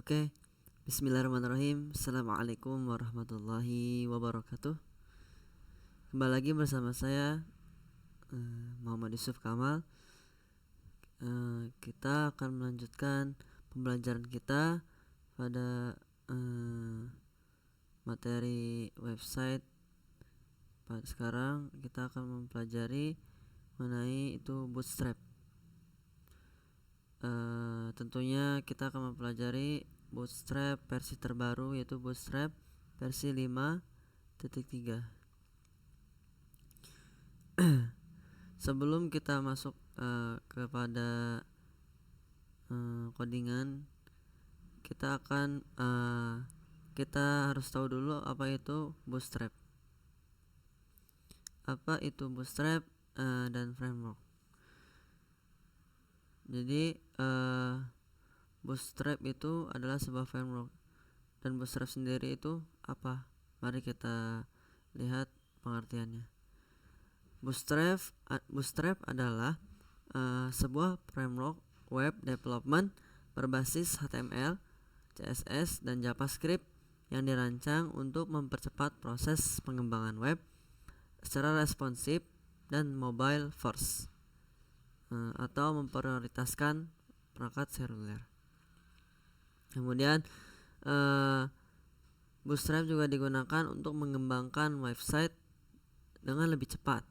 Oke, Bismillahirrahmanirrahim. Assalamualaikum warahmatullahi wabarakatuh. Kembali lagi bersama saya Muhammad Yusuf Kamal. Kita akan melanjutkan pembelajaran kita pada materi website. Pada sekarang kita akan mempelajari mengenai itu Bootstrap. Tentunya kita akan mempelajari Bootstrap versi terbaru, yaitu Bootstrap versi 5.3. Sebelum kita masuk kepada codingan, kita harus tahu dulu apa itu Bootstrap. Apa itu Bootstrap dan framework. Jadi Bootstrap itu adalah sebuah framework, dan Bootstrap sendiri itu apa? Mari kita lihat pengertiannya. Bootstrap adalah sebuah framework web development berbasis HTML, CSS, dan JavaScript yang dirancang untuk mempercepat proses pengembangan web secara responsif dan mobile first, atau memprioritaskan perangkat seluler. Kemudian Bootstrap juga digunakan untuk mengembangkan website dengan lebih cepat.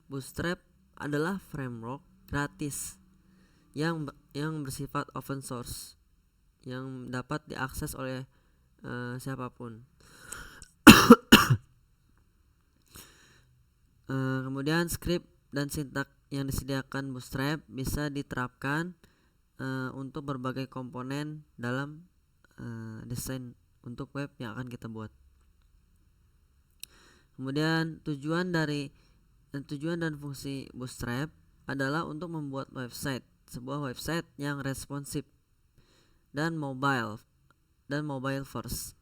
Bootstrap adalah framework gratis yang bersifat open source yang dapat diakses oleh siapapun. Kemudian script dan sintak yang disediakan Bootstrap bisa diterapkan untuk berbagai komponen dalam desain untuk web yang akan kita buat. Kemudian tujuan dan fungsi Bootstrap adalah untuk membuat sebuah website yang responsif dan mobile first.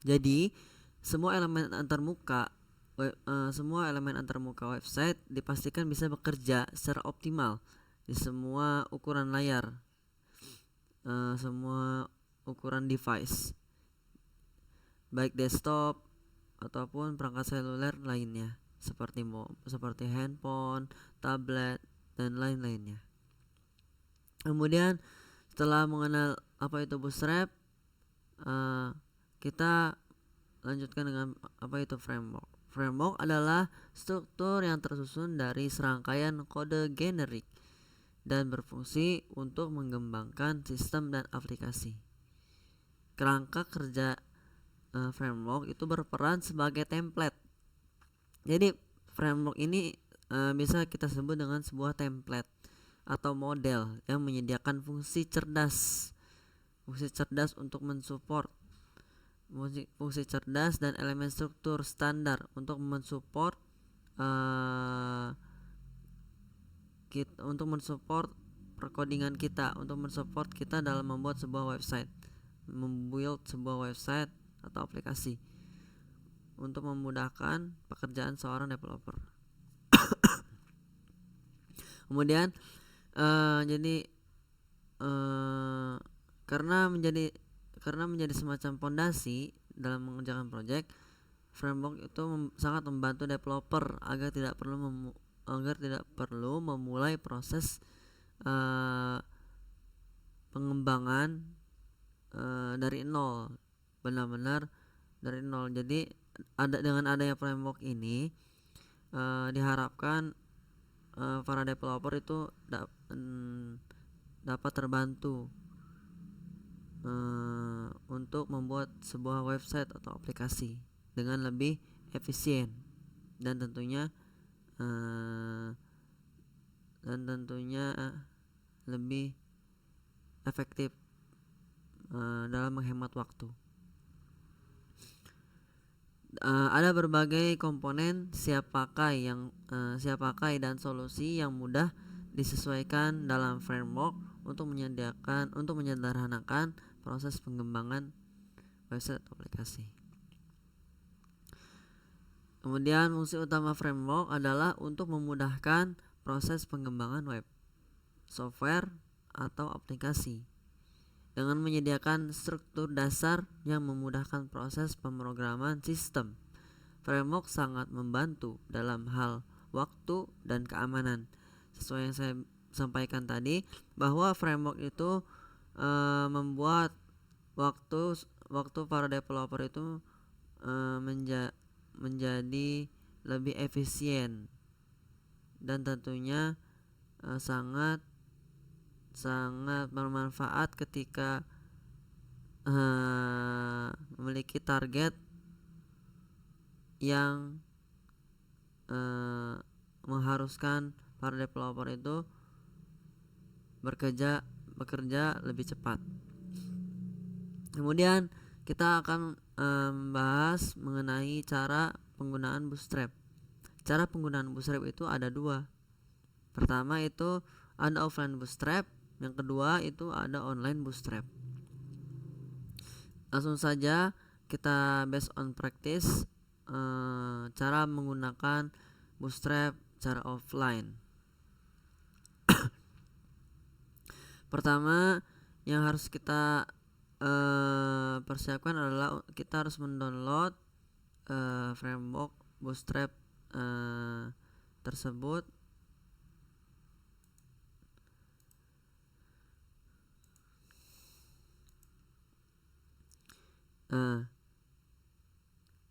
Jadi semua elemen antarmuka website dipastikan bisa bekerja secara optimal di semua ukuran layar, semua ukuran device, baik desktop ataupun perangkat seluler lainnya seperti handphone, tablet, dan lain-lainnya. Kemudian setelah mengenal apa itu Bootstrap, kita lanjutkan dengan apa itu framework. Framework adalah struktur yang tersusun dari serangkaian kode generik dan berfungsi untuk mengembangkan sistem dan aplikasi. Kerangka kerja framework itu berperan sebagai template. Jadi framework ini bisa kita sebut dengan sebuah template atau model yang menyediakan fungsi cerdas untuk mensupport fungsi cerdas dan elemen struktur standar untuk mensupport perkodingan kita, untuk mensupport kita dalam membuat sebuah website, membuild sebuah website atau aplikasi untuk memudahkan pekerjaan seorang developer. Kemudian karena menjadi semacam fondasi dalam mengerjakan proyek, framework itu sangat membantu developer agar tidak perlu memulai proses pengembangan dari nol, benar-benar dari nol. Jadi dengan adanya framework ini diharapkan para developer itu dapat terbantu untuk membuat sebuah website atau aplikasi dengan lebih efisien dan tentunya lebih efektif dalam menghemat waktu. Ada berbagai komponen siap pakai dan solusi yang mudah disesuaikan dalam framework untuk menyederhanakan proses pengembangan website atau aplikasi. Kemudian fungsi utama framework adalah untuk memudahkan proses pengembangan web, software, atau aplikasi. dengan menyediakan struktur dasar yang memudahkan proses pemrograman sistem. Framework sangat membantu dalam hal waktu dan keamanan. Sesuai yang saya sampaikan tadi, bahwa framework itu membuat waktu para developer itu menjadi lebih efisien, dan tentunya sangat bermanfaat ketika memiliki target yang mengharuskan para developer itu bekerja lebih cepat. Kemudian kita akan membahas mengenai cara penggunaan Bootstrap. Cara penggunaan Bootstrap itu ada dua. Pertama itu ada offline Bootstrap, yang kedua itu ada online Bootstrap. Langsung saja kita based on practice cara menggunakan Bootstrap cara offline. Pertama yang harus kita persiapkan adalah kita harus mendownload framework Bootstrap tersebut.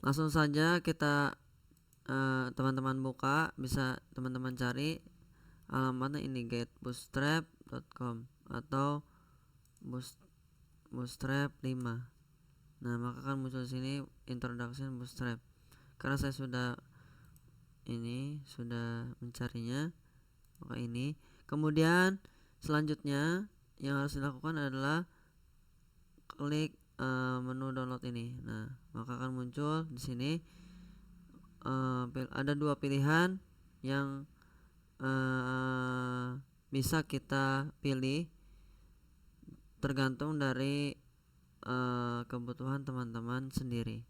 Langsung saja kita teman-teman buka, bisa teman-teman cari alamatnya ini getbootstrap.com atau Bootstrap 5. Nah, maka akan muncul sini introduction Bootstrap. Karena saya sudah mencarinya, maka ini. Kemudian selanjutnya yang harus dilakukan adalah klik menu download ini. Nah, maka akan muncul di sini ada dua pilihan yang bisa kita pilih tergantung dari kebutuhan teman-teman sendiri.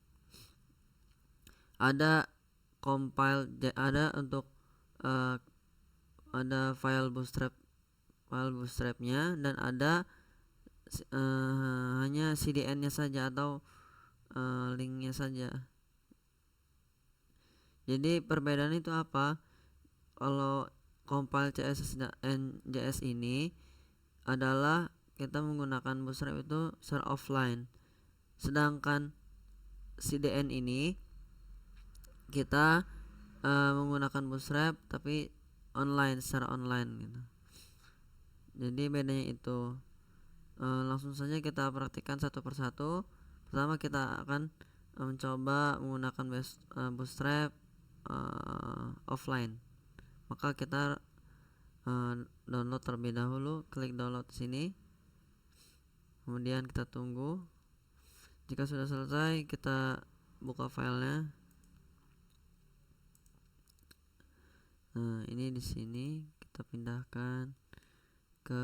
Ada compile, ada untuk ada file bootstrapnya, dan ada hanya CDN-nya saja atau linknya saja. Jadi perbedaan itu apa? Kalau compile CSS dan JS ini adalah kita menggunakan Bootstrap itu secara offline, sedangkan CDN ini kita menggunakan Bootstrap tapi secara online gitu. Jadi bedanya itu. Langsung saja kita praktikkan satu persatu. Pertama kita akan mencoba menggunakan Bootstrap offline. Maka kita download terlebih dahulu, klik download sini. Kemudian kita tunggu. Jika sudah selesai, kita buka filenya. Nah, ini di sini kita pindahkan ke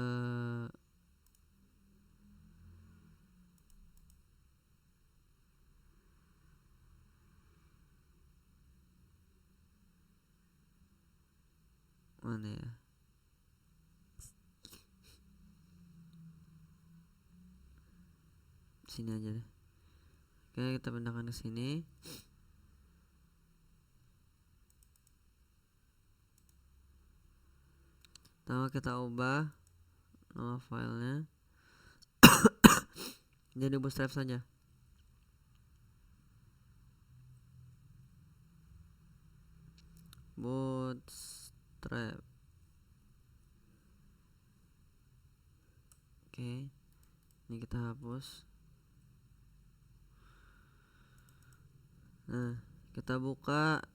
mana ya? Sini aja deh. Oke, kita pindahkan ke sini. Pertama kita ubah nama filenya jadi Bootstrap saja. Bootstrap. Oke, ini kita hapus. Nah, kita buka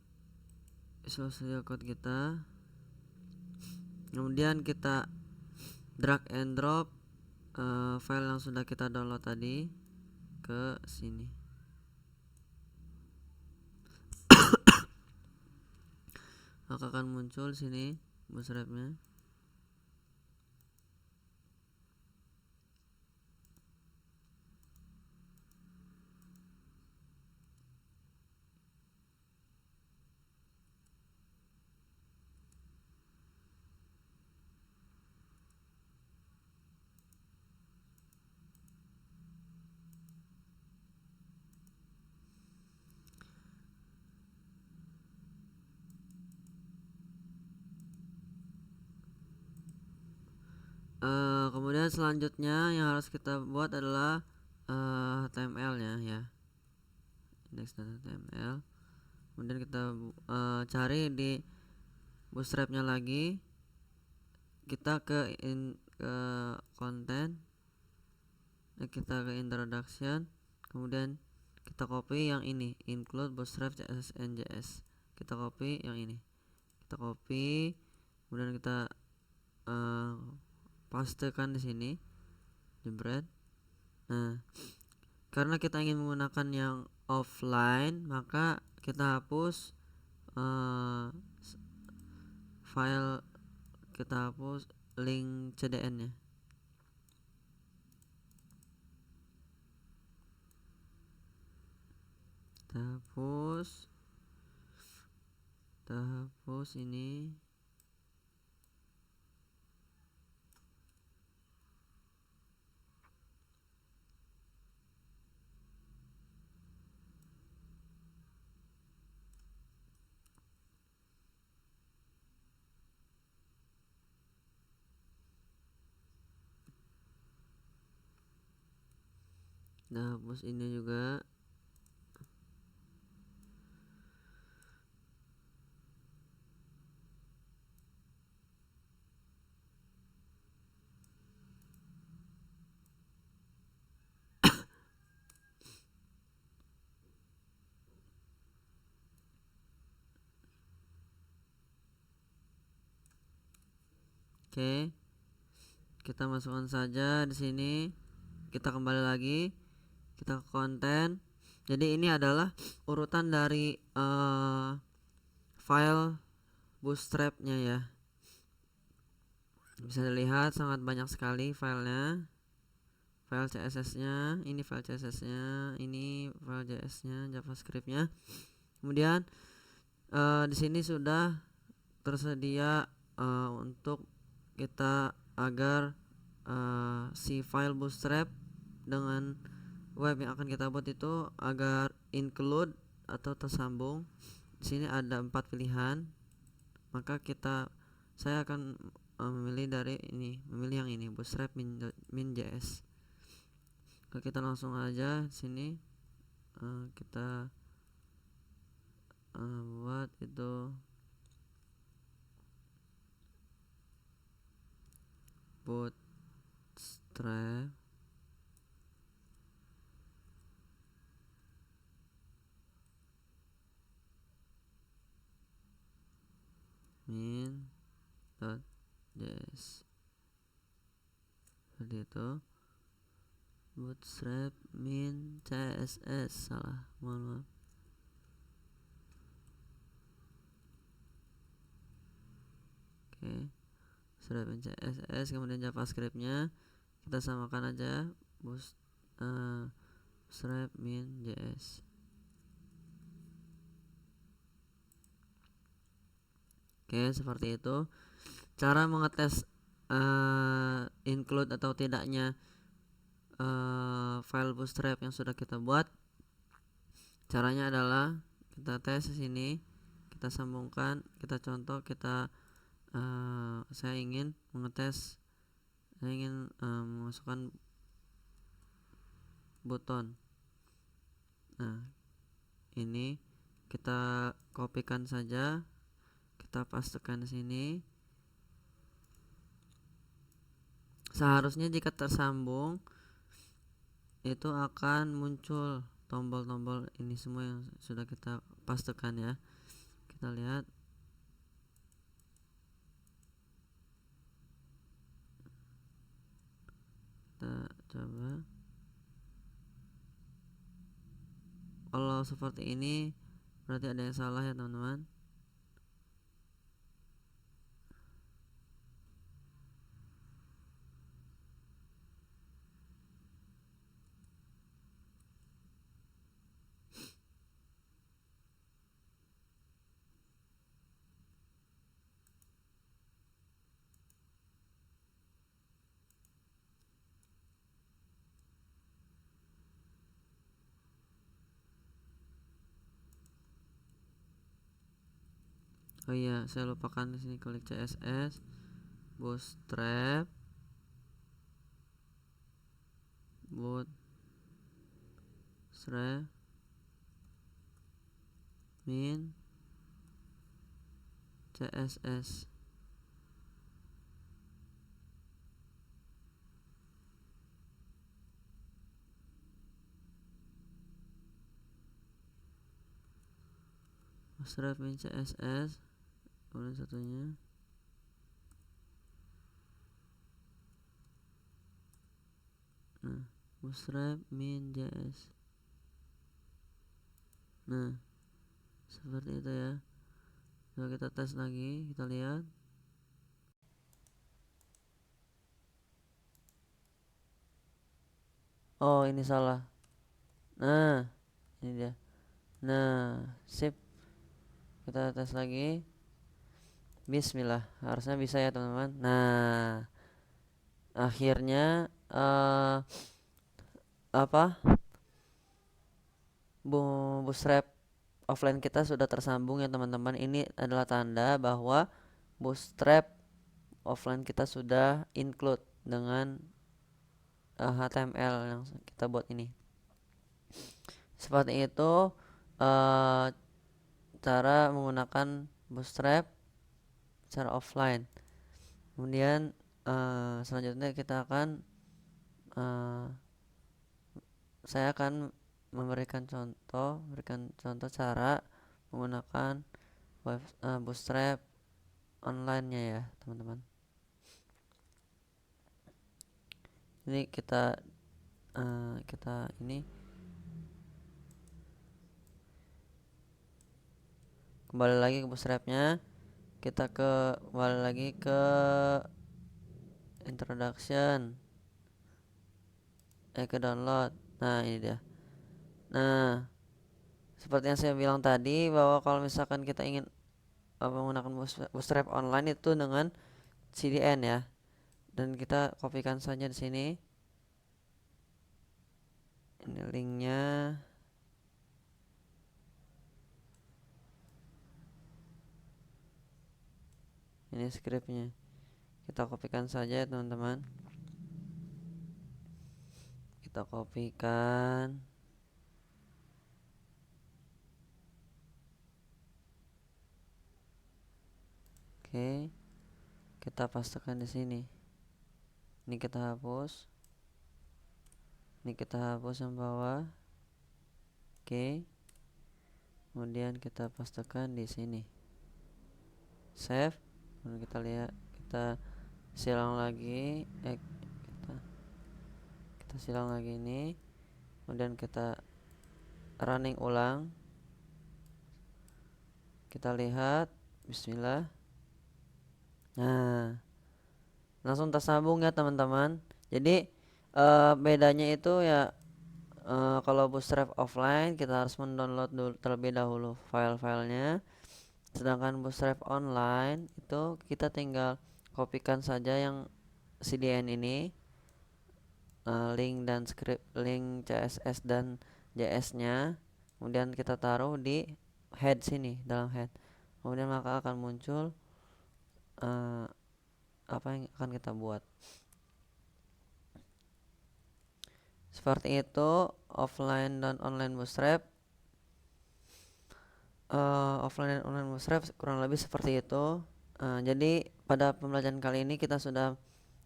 Visual Studio Code kita. Kemudian kita drag and drop file yang sudah kita download tadi ke sini. Maka akan muncul sini Bootstrapnya. Dan selanjutnya yang harus kita buat adalah HTML nya ya, index.html. Kemudian kita cari di bootstrapnya lagi, kita ke content, kita ke introduction, kemudian kita copy yang ini, include bootstrap css and js. Kita copy yang ini, kita copy, kemudian kita pastekan di sini, jebret. Nah, karena kita ingin menggunakan yang offline, maka kita hapus file, kita hapus link CDN nya. Kita hapus ini. Nah, hapus ini juga. Oke, kita masukkan saja di sini. Kita kembali lagi, kita ke konten. Jadi ini adalah urutan dari file bootstrapnya ya. Bisa dilihat sangat banyak sekali filenya. File CSS-nya, ini file CSS-nya, ini file JS-nya, JavaScript-nya. Kemudian di sini sudah tersedia untuk kita agar si file bootstrap dengan web yang akan kita buat itu agar include atau tersambung. Di sini ada 4 pilihan, maka saya akan memilih yang ini, bootstrap min.js. Kita langsung aja sini kita buat itu bootstrap min.js. Seperti itu, bootstrap min css, salah, mohon maaf. Oke, bootstrap min css, kemudian JavaScript-nya kita samakan aja, bootstrap min js. Oke, seperti itu cara mengetes include atau tidaknya file bootstrap yang sudah kita buat. Caranya adalah kita tes di sini, kita sambungkan, kita contoh, saya ingin memasukkan button. Nah, ini kita kopikan saja, kita pastekan di sini. Seharusnya jika tersambung itu akan muncul tombol-tombol ini semua yang sudah kita pastekan ya. Kita lihat, kita coba. Kalau seperti ini berarti ada yang salah ya teman-teman. Oh iya, saya lupakan di sini, klik CSS, bootstrap, bootstrap min css. Bootstrap min css, kemudian satunya bootstrap min js. Nah, seperti itu ya. Coba kita tes lagi, kita lihat. Oh, ini salah. Nah, ini dia. Nah, sip. Kita tes lagi. Bismillah, harusnya bisa ya teman-teman. Nah, akhirnya bootstrap offline kita sudah tersambung ya teman-teman. Ini adalah tanda bahwa bootstrap offline kita sudah include dengan HTML yang kita buat ini. Seperti itu cara menggunakan bootstrap secara offline. Kemudian selanjutnya kita akan saya akan memberikan contoh cara menggunakan bootstrap online-nya ya teman-teman. Ini kita ini kembali lagi ke bootstrap-nya. Kita kembali lagi ke introduction, ke download. Nah, ini dia. Nah, seperti yang saya bilang tadi, bahwa kalau misalkan kita ingin menggunakan bootstrap online itu dengan CDN ya, dan kita kopikan saja di sini. Ini linknya. Ini scriptnya. Kita kopikan saja ya teman-teman. Kita kopikan. Oke. Kita pastekan di sini. Ini kita hapus. Ini kita hapus yang bawah. Oke. Kemudian kita pastekan di sini. Save. Kemudian kita lihat, kita silang lagi. Kita silang lagi ini. Kemudian kita running ulang. Kita lihat. Bismillah. Nah, langsung tersambung ya teman-teman. Jadi bedanya itu ya, kalau bootstrap offline kita harus mendownload terlebih dahulu file-filenya. Sedangkan bootstrap online itu kita tinggal kopikan saja yang CDN ini, link dan script, link CSS dan JS-nya. Kemudian kita taruh di head sini, dalam head. Kemudian maka akan muncul apa yang akan kita buat. Seperti itu offline dan online bootstrap. Offline dan online bootstrap kurang lebih seperti itu. Jadi pada pembelajaran kali ini kita sudah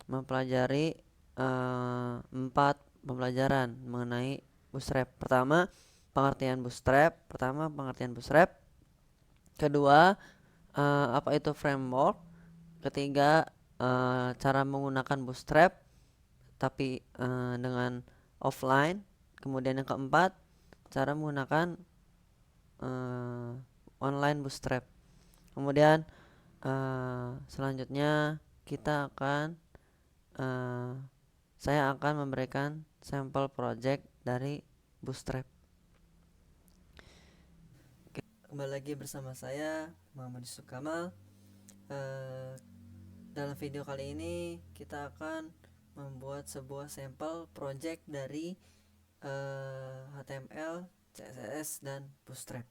mempelajari 4 pembelajaran mengenai bootstrap. Pertama, pengertian bootstrap. Kedua, apa itu framework. Ketiga, cara menggunakan bootstrap tapi dengan offline. Kemudian yang keempat, cara menggunakan online bootstrap. Kemudian selanjutnya kita akan saya akan memberikan sampel project dari bootstrap. Kembali lagi bersama saya Muhammad Yusuf Kamal. Dalam video kali ini kita akan membuat sebuah sampel project dari HTML, CSS dan bootstrap.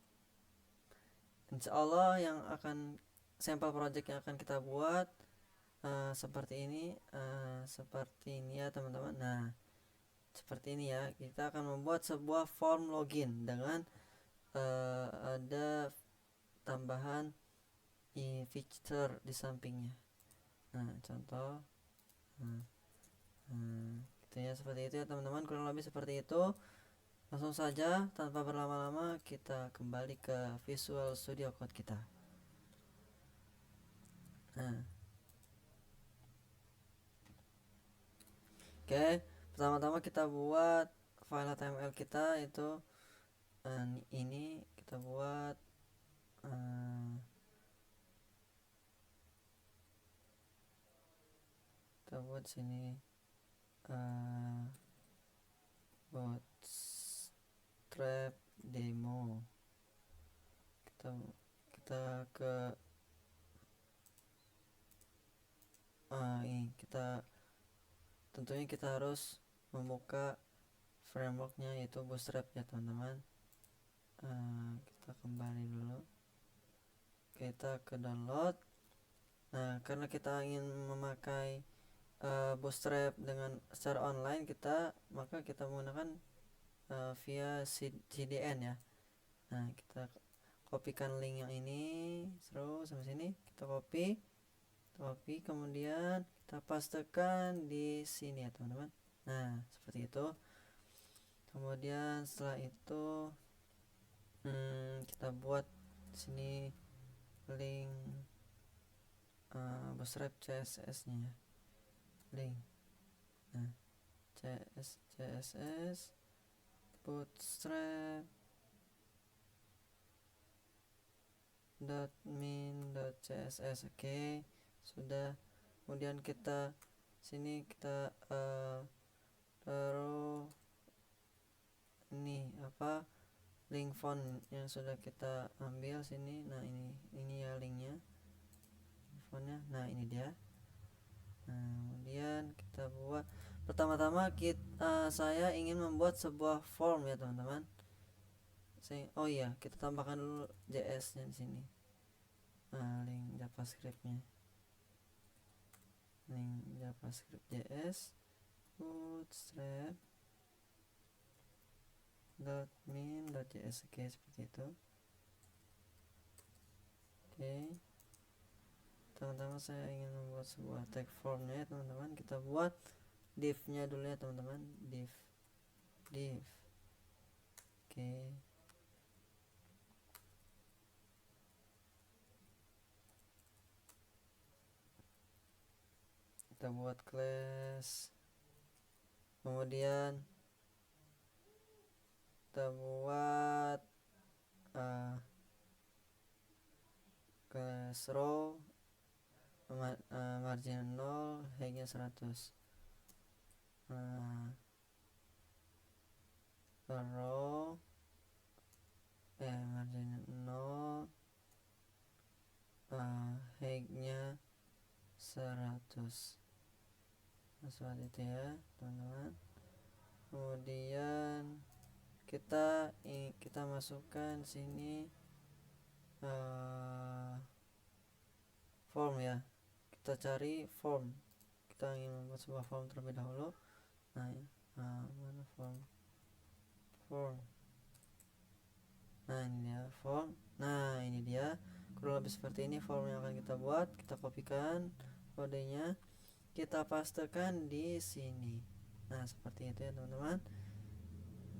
Insya Allah yang akan sampel project yang akan kita buat seperti ini ya teman-teman. Nah, seperti ini ya. Kita akan membuat sebuah form login dengan ada tambahan feature di sampingnya. Nah, contoh gitu ya, seperti itu ya teman-teman, kurang lebih seperti itu. Langsung saja tanpa berlama-lama kita kembali ke Visual Studio Code kita. Nah, oke, pertama-tama kita buat file HTML kita itu ini kita buat sini bootstrap demo. Kita ke ini tentunya kita harus membuka frameworknya yaitu Bootstrap ya teman-teman. Kita kembali dulu, kita ke download. Nah, karena kita ingin memakai Bootstrap dengan secara online maka kita menggunakan via CDN ya. Nah, kita kopikan link yang ini terus sampai sini, kita copy, kemudian kita pastekan di sini ya teman-teman. Nah, seperti itu. Kemudian setelah itu kita buat sini link Bootstrap CSS nya, link. Nah, CSS bootstrap .min.css. Oke, sudah. Kemudian kita taruh ini link font yang sudah kita ambil sini. Nah, ini ya linknya, fontnya. Nah, ini dia. Nah, kemudian kita buat pertama-tama saya ingin membuat sebuah form ya teman-teman. Kita tambahkan dulu JS nya di sini. Link JavaScript-nya, link JavaScript JS bootstrap.min.js. Oke, seperti itu. Oke, teman-teman, saya ingin membuat sebuah tag formnya ya teman-teman. Kita buat div-nya dulu ya teman-teman, div. Oke, kita buat class, kemudian kita buat class row, margin 0, height-nya 100. Row margin 0, height-nya 100. Nah, seperti itu ya teman-teman. Kemudian kita masukkan sini form ya. Kita cari form, kita ingin membuat sebuah form terlebih dahulu. Mana form. Nah, ini dia form. Nah, ini dia kurang lebih seperti ini form yang akan kita buat. Kita kopikan kodenya, kita pastekan di sini. Nah, seperti itu ya teman-teman.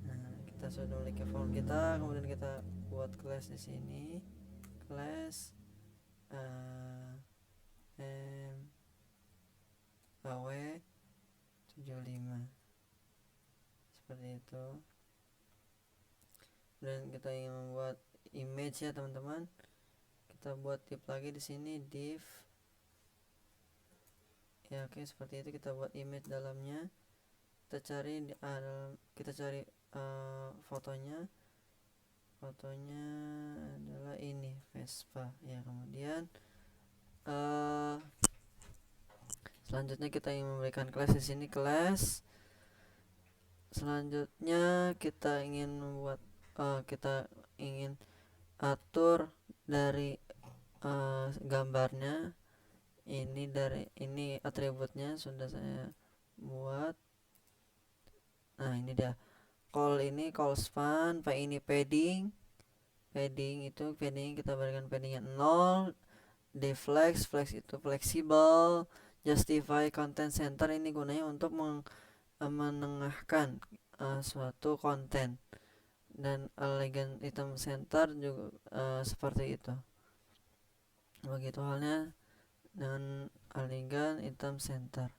Nah, kita sudah memiliki form kita. Kemudian kita buat class di sini, class maw75 seperti itu. Dan kita ingin membuat image ya teman-teman. Kita buat div lagi di sini, div. Ya, oke, seperti itu. Kita buat image dalamnya. Kita cari fotonya adalah ini, Vespa ya. Kemudian selanjutnya kita ingin memberikan kelas di sini, kelas. Selanjutnya kita ingin membuat kita ingin atur dari gambarnya. Ini atributnya sudah saya buat. Nah ini dia call span, ini padding kita berikan paddingnya 0. Deflex itu fleksibel. Justify content center ini gunanya untuk menengahkan suatu konten. Dan elegant item center juga seperti itu. Begitu halnya dengan elegant item center.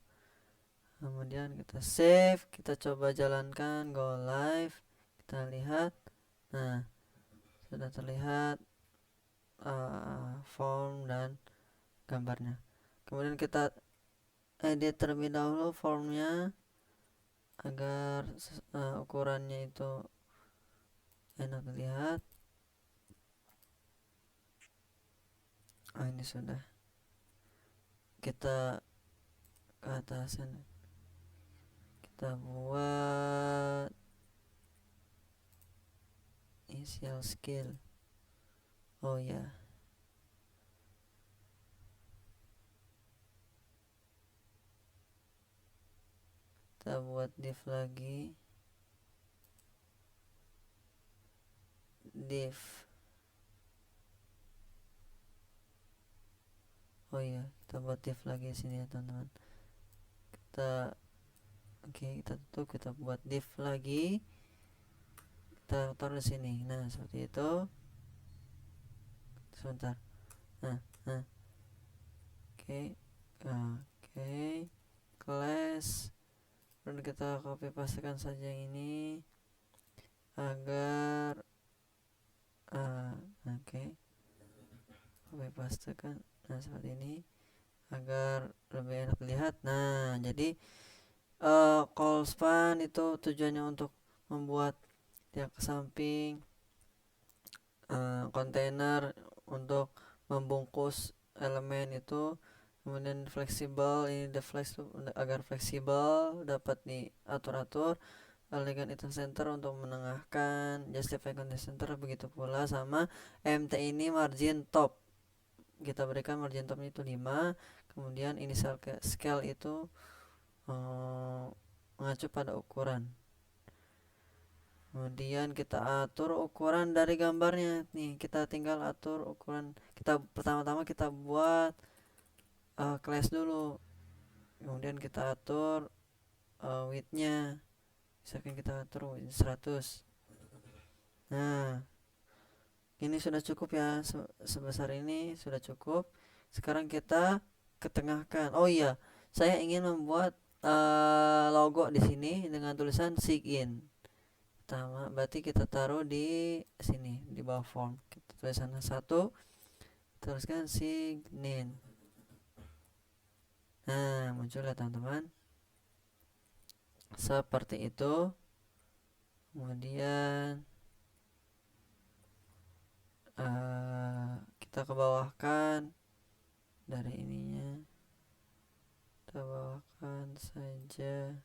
Kemudian kita save, kita coba jalankan, go live, kita lihat. Nah sudah terlihat form dan gambarnya. Kemudian kita edit terlebih dahulu formnya agar ukurannya itu enak dilihat. Ini sudah kita ke atasan, kita buat initial skill. Oh ya, kita buat div lagi, div. Oh ya, kita buat div lagi sini ya teman-teman. Kita tutup, kita buat div lagi, kita taruh di sini. Nah seperti itu. Sebentar. Oke, class. Dan kita copy pastekan saja yang ini agar copy pastekan. Nah seperti ini agar lebih enak dilihat. Nah jadi call span itu tujuannya untuk membuat dia ke samping kontainer untuk membungkus elemen itu. Kemudian fleksibel, ini deflex agar fleksibel, dapat diatur-atur. Elegant item center untuk menengahkan. Justify content center, begitu pula sama mt ini margin top, kita berikan margin topnya itu 5. Kemudian initial scale itu mengacu pada ukuran. Kemudian kita atur ukuran dari gambarnya. Nih kita tinggal atur ukuran. Kita pertama-tama kita buat class dulu. Kemudian kita atur widthnya. Misalkan kita atur width 100. Nah ini sudah cukup ya, sebesar ini sudah cukup. Sekarang kita ketengahkan. Oh iya, saya ingin membuat logo di sini dengan tulisan sign. Pertama, berarti kita taruh di sini di bawah form. Kita tulisan 1, tuliskan sign. Nah, muncul ya teman-teman. Seperti itu. Kemudian kita ke bawahkan dari ininya, kita bawahkan saja.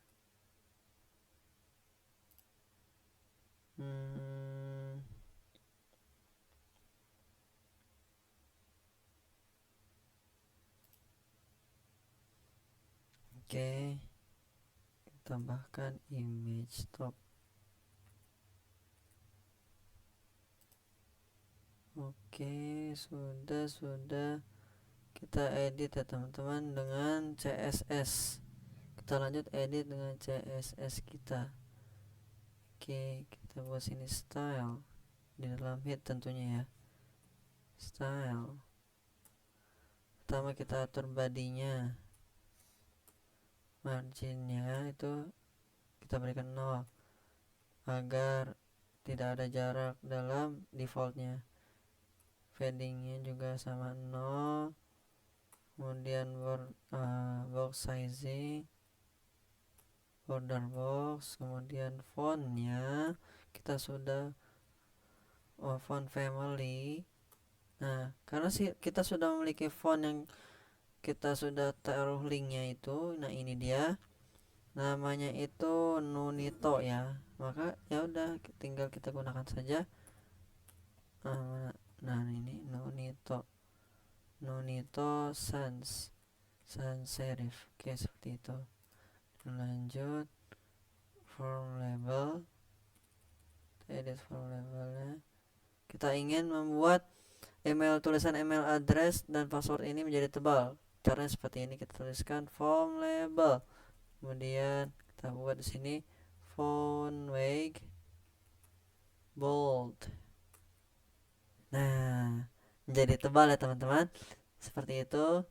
Oke, tambahkan image top. Oke, sudah kita edit ya teman-teman dengan CSS. Kita lanjut edit dengan CSS kita. Oke, kita buat sini style di dalam head tentunya ya. Style. Pertama kita atur bodinya, marginnya itu kita berikan 0 agar tidak ada jarak dalam defaultnya. Paddingnya juga sama 0. Kemudian box sizing, border box. Kemudian fontnya kita sudah font family. Nah karena kita sudah memiliki font yang kita sudah taruh linknya itu. Nah ini dia, namanya itu Nunito ya, maka ya udah tinggal kita gunakan saja. Nah ini Nunito sans serif. Oke, seperti itu. Lanjut form label, edit form labelnya. Kita ingin membuat tulisan email address dan password ini menjadi tebal. Caranya seperti ini, kita tuliskan form label, kemudian kita buat di sini font weight bold. Nah, menjadi tebal ya teman-teman, seperti itu.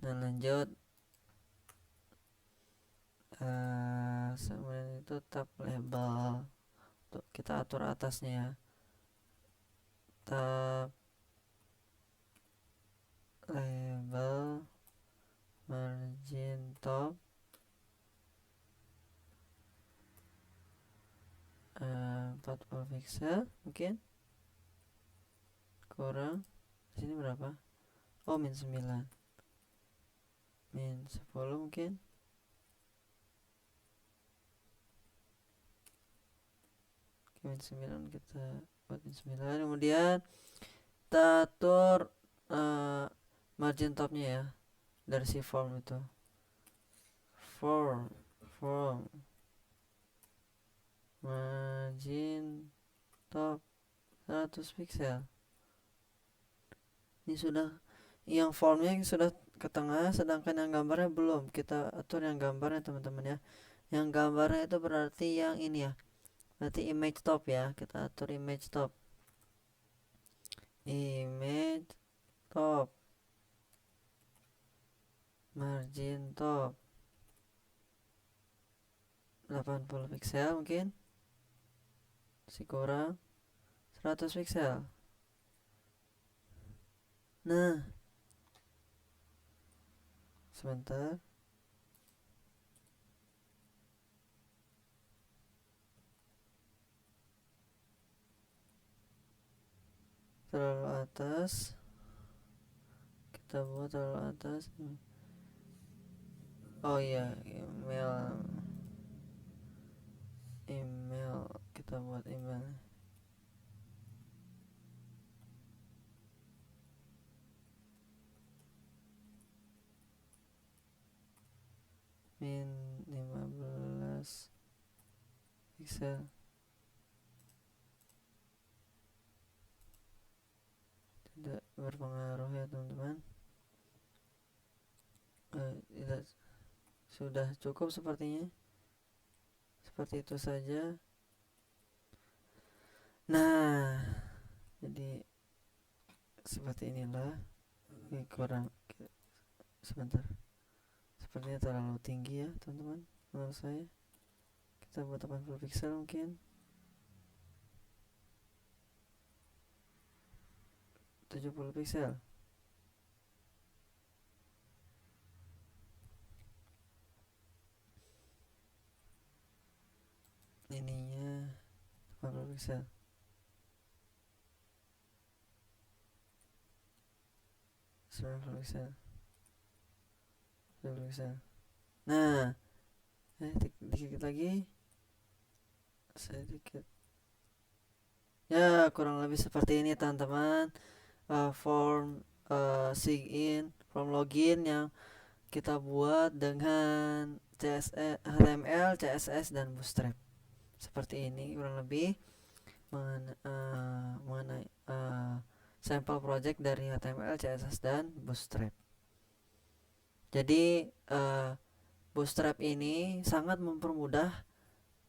Dan lanjut, kemudian itu tab label, untuk kita atur atasnya, tab label margin top 40 pixel, mungkin kurang. Di sini berapa? Oh, min 9, min 10 mungkin. Min 9 kita buat min 9. Kemudian kita atur margin topnya ya, dari si form itu, form margin top 100 pixel. Ini sudah, yang formnya sudah ke tengah, sedangkan yang gambarnya belum. Kita atur yang gambarnya teman-teman ya. Yang gambarnya itu berarti yang ini ya, berarti image top ya. Kita atur image top, margin top 80 pixel, mungkin masih kurang 100 pixel. Nah, sebentar, terlalu atas, kita buat terlalu atas. Oh iya, email, kita buat email. Min 15 pixel. Tidak berpengaruh ya teman-teman. Tidak, sudah cukup sepertinya. Seperti itu saja. Nah, jadi seperti inilah. Ini kurang, sebentar, sepertinya terlalu tinggi ya teman-teman menurut saya. Kita buat 80 pixel mungkin, 70 pixel. Ininya 80 pixel. Nah, dikit lagi, sedikit ya, kurang lebih seperti ini teman-teman. Form form login yang kita buat dengan CSS, HTML, CSS dan Bootstrap. Seperti ini kurang lebih mengenai sampel project dari HTML, CSS dan Bootstrap. Jadi Bootstrap ini sangat mempermudah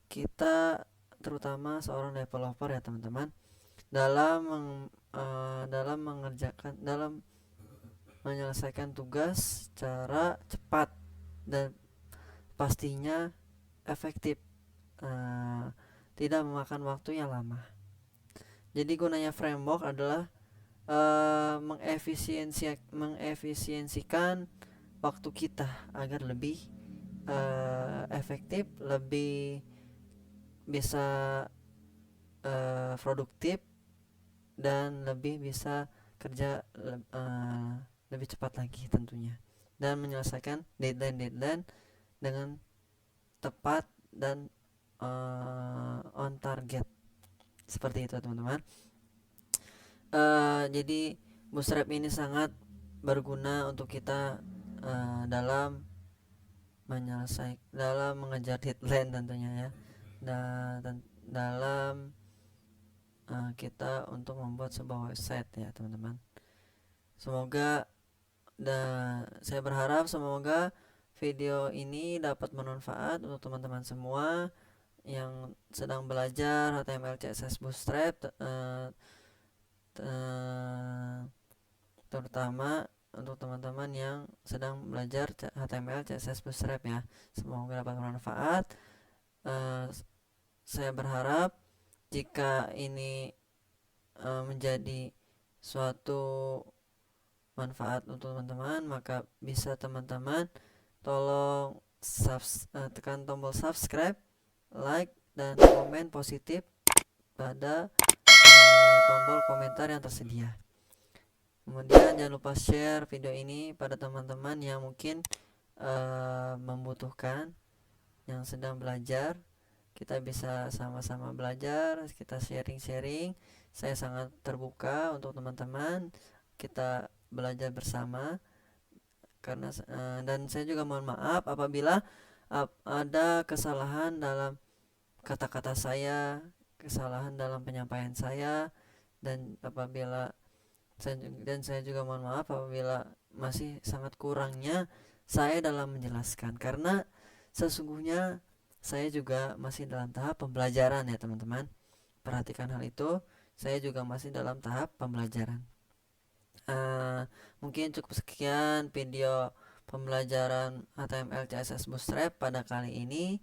kita, terutama seorang developer ya teman-teman, dalam menyelesaikan tugas secara cepat dan pastinya efektif, tidak memakan waktu yang lama. Jadi gunanya framework adalah mengefisiensikan waktu kita agar lebih efektif, lebih bisa produktif, dan lebih bisa kerja lebih cepat lagi tentunya, dan menyelesaikan deadline dengan tepat dan on target. Seperti itu teman-teman. Jadi Bootstrap ini sangat berguna untuk kita dalam dalam mengejar deadline tentunya ya, dan dalam kita untuk membuat sebuah website ya teman-teman. Semoga saya berharap semoga video ini dapat bermanfaat untuk teman-teman semua yang sedang belajar HTML CSS Bootstrap, terutama untuk teman-teman yang sedang belajar HTML CSS Bootstrap ya. Semoga dapat bermanfaat. Saya berharap jika ini menjadi suatu manfaat untuk teman-teman, maka bisa teman-teman tolong tekan tombol subscribe, like, dan komen positif pada tombol komentar yang tersedia. Kemudian jangan lupa share video ini pada teman-teman yang mungkin membutuhkan, yang sedang belajar. Kita bisa sama-sama belajar, kita sharing-sharing. Saya sangat terbuka untuk teman-teman, kita belajar bersama. Dan saya juga mohon maaf apabila ada kesalahan dalam kata-kata saya, kesalahan dalam penyampaian saya, dan saya juga mohon maaf apabila masih sangat kurangnya saya dalam menjelaskan, karena sesungguhnya saya juga masih dalam tahap pembelajaran ya teman-teman. Perhatikan hal itu, saya juga masih dalam tahap pembelajaran. Mungkin cukup sekian video pembelajaran HTML CSS Bootstrap pada kali ini.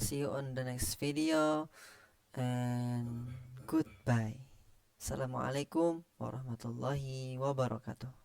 See you on the next video and goodbye. Assalamualaikum warahmatullahi wabarakatuh.